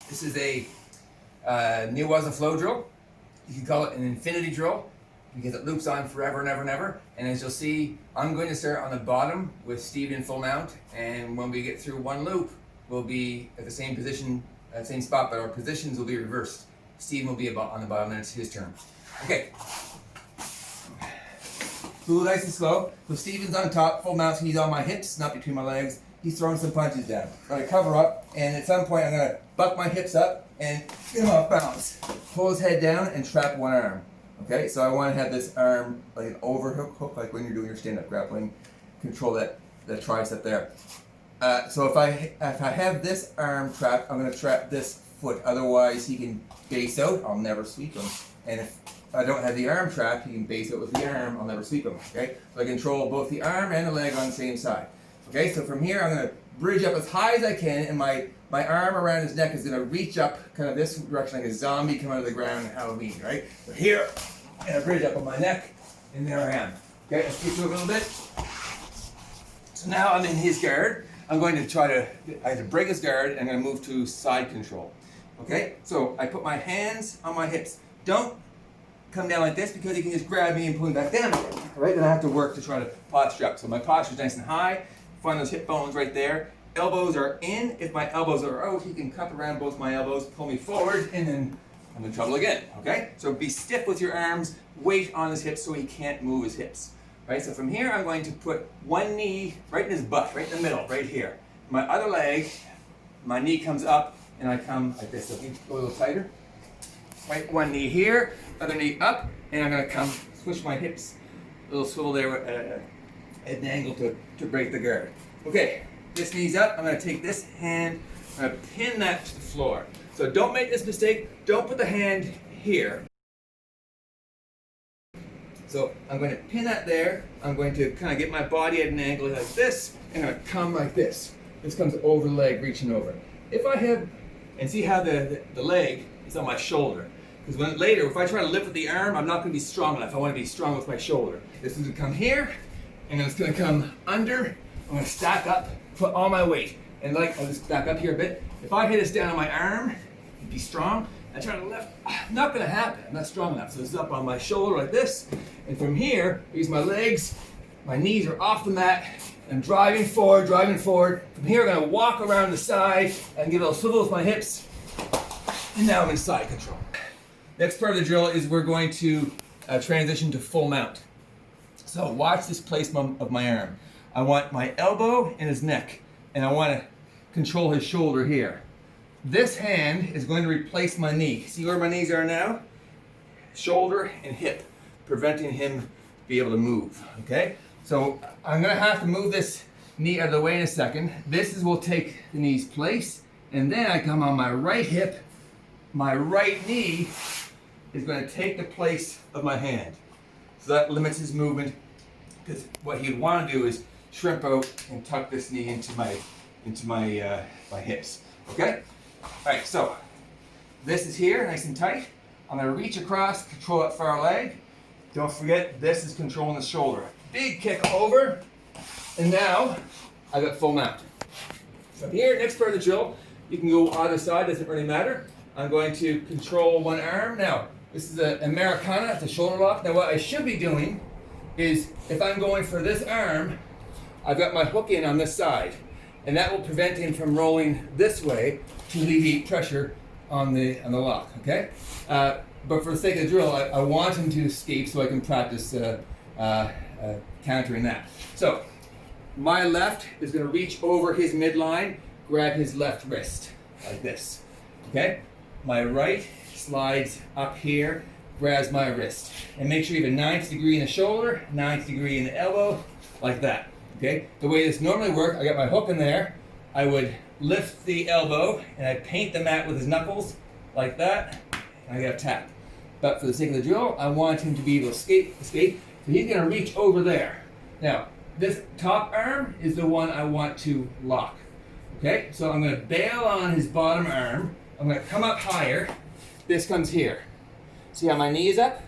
This is a Newaza flow drill. You can call it an infinity drill because it loops on forever and ever and ever. And as you'll see, I'm going to start on the bottom with Steve in full mount, and when we get through one loop, we'll be at the same position, same spot, but our positions will be reversed. Steve will be on the bottom, and it's his turn. Okay. Cool, nice and slow. So Steven's on top, full mount, so he's on my hips, not between my legs. He's throwing some punches down. I'm gonna cover up, and at some point I'm gonna buck my hips up and get him off balance. Pull his head down and trap one arm. Okay, so I want to have this arm like an overhook, like when you're doing your stand-up grappling. Control that tricep there. So if I have this arm trapped, I'm gonna trap this foot. Otherwise, he can base out. I'll never sweep him. And if I don't have the arm trapped, he can base out with the arm. I'll never sweep him. Okay, so I control both the arm and the leg on the same side. Okay, so from here I'm going to bridge up as high as I can, and my arm around his neck is going to reach up kind of this direction like a zombie coming out of the ground in Halloween, right? So here, and a bridge up on my neck, and there I am. Okay, let's keep moving a little bit. So now I'm in his guard. I'm going to I have to break his guard, and I'm going to move to side control. Okay, so I put my hands on my hips. Don't come down like this because he can just grab me and pull me back down again, right? Then I have to work to try to posture up. So my posture is nice and high. Find those hip bones right there. Elbows are in. If my elbows are out, he can cup around both my elbows, pull me forward, and then I'm in trouble again, okay? So be stiff with your arms, weight on his hips so he can't move his hips, right? So from here, I'm going to put one knee right in his butt, right in the middle, right here. My other leg, my knee comes up, and I come like this. So if you go a little tighter, right, one knee here, other knee up, and I'm gonna come switch my hips, a little swivel there at an angle to break the guard. Okay, this knee's up. I'm going to take this hand, I'm going to pin that to the floor. So don't make this mistake. Don't put the hand here. So I'm going to pin that there. I'm going to kind of get my body at an angle like this, and I'm going to come like this. This comes over the leg, reaching over. If I have, and see how the leg is on my shoulder. Because when later, if I try to lift with the arm, I'm not going to be strong enough. I want to be strong with my shoulder. This is going to come here, and then it's going to come under. I'm going to stack up, put all my weight. And I'll just back up here a bit. If I hit this down on my arm, be strong, and try to lift, not going to happen. I'm not strong enough. So this is up on my shoulder like this. And from here, I use my legs. My knees are off the mat. I'm driving forward, driving forward. From here, I'm going to walk around the side and give a little swivel with my hips. And now I'm in side control. Next part of the drill is we're going to transition to full mount. So watch this placement of my arm. I want my elbow in his neck, and I want to control his shoulder here. This hand is going to replace my knee. See where my knees are now? Shoulder and hip, preventing him be able to move, okay? So I'm going to have to move this knee out of the way in a second. This will take the knee's place, and then I come on my right hip. My right knee is going to take the place of my hand. So that limits his movement, because what he'd want to do is shrimp out and tuck this knee into my hips. Okay? Alright, so this is here, nice and tight. I'm going to reach across, control that far leg. Don't forget, this is controlling the shoulder. Big kick over, and now I've got full mount. So here, next part of the drill, you can go either side, doesn't really matter. I'm going to control one arm. Now, this is an Americana, it's a shoulder lock. Now what I should be doing is, if I'm going for this arm, I've got my hook in on this side. And that will prevent him from rolling this way to alleviate pressure on the lock, okay? But for the sake of the drill, I want him to escape so I can practice countering that. So, my left is gonna reach over his midline, grab his left wrist, like this, okay? My right slides up here, grabs my wrist. And make sure you have a 90 degree in the shoulder, 90 degree in the elbow, like that, okay? The way this normally works, I got my hook in there, I would lift the elbow, and I paint the mat with his knuckles, like that, and I got a tap. But for the sake of the drill, I want him to be able to escape, so he's gonna reach over there. Now, this top arm is the one I want to lock, okay? So I'm gonna bail on his bottom arm, I'm going to come up higher. This comes here. See how my knee is up?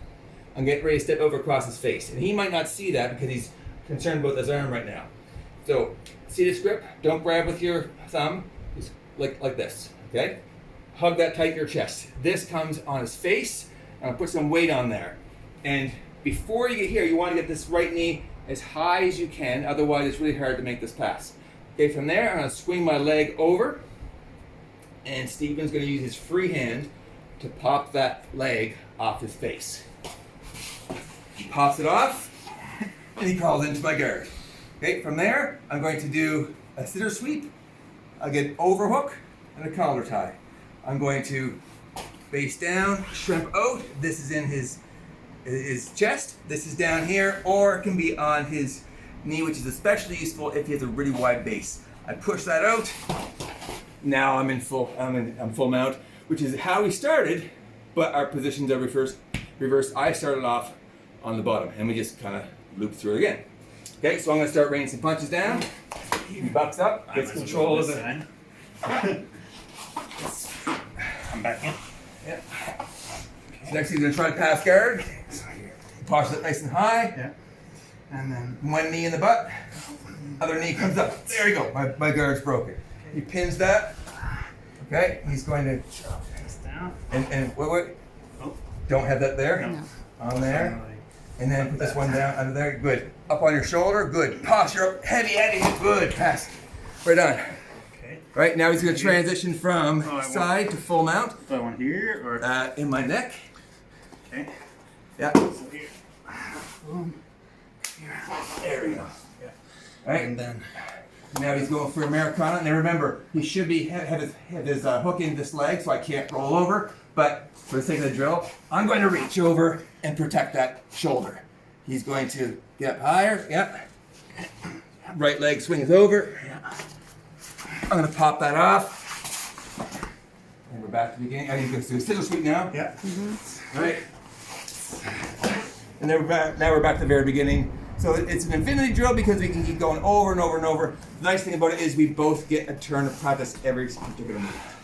I'm getting ready to step over across his face. And he might not see that because he's concerned about his arm right now. So, see this grip? Don't grab with your thumb. Just like this, okay? hug that tight to your chest. This comes on his face. I'm gonna put some weight on there. And before you get here, you want to get this right knee as high as you can, otherwise it's really hard to make this pass. Okay, from there, I'm gonna swing my leg over, and Steven's gonna use his free hand to pop that leg off his face. He pops it off, and he crawls into my guard. Okay, from there, I'm going to do a sitter sweep. I'll get overhook and a collar tie. I'm going to face down, shrimp out. This is in his chest. This is down here, or it can be on his knee, which is especially useful if he has a really wide base. I push that out. Now I'm full mount, which is how we started, but our positions are reversed. I started off on the bottom, and we just kind of loop through it again. Okay, so I'm going to start raining some punches down. He bucks up, gets control of the. I'm back in. Yeah. So next he's going to try to pass guard. Posture it nice and high. Yeah. And then One knee in the butt. Other knee comes up. There you go. My guard's broken. He pins that. Okay. He's going to. this down. And wait. Oh. Don't have that there. No. On there. And then put this one down under there. Good. Up on your shoulder. Good. Posture up. Heavy. Good. Pass. Right on. Okay. Right now he's going to transition from side to full mount. Do I want here or? In my neck. Okay. Yeah. So here. Boom. Here. There we go. Yeah. Right. And then. Now he's going for Americana. Now remember, he should be have his hook in this leg, so I can't roll over. But for the sake of the drill, I'm going to reach over and protect that shoulder. He's going to get up higher. Yep. Right leg swings over. Yeah. I'm going to pop that off. And we're back to the beginning. I think we're going to do a scissor sweep now. Yeah. All right. And then now we're back to the very beginning. So it's an infinity drill because we can keep going over and over and over. The nice thing about it is we both get a turn to practice every particular move.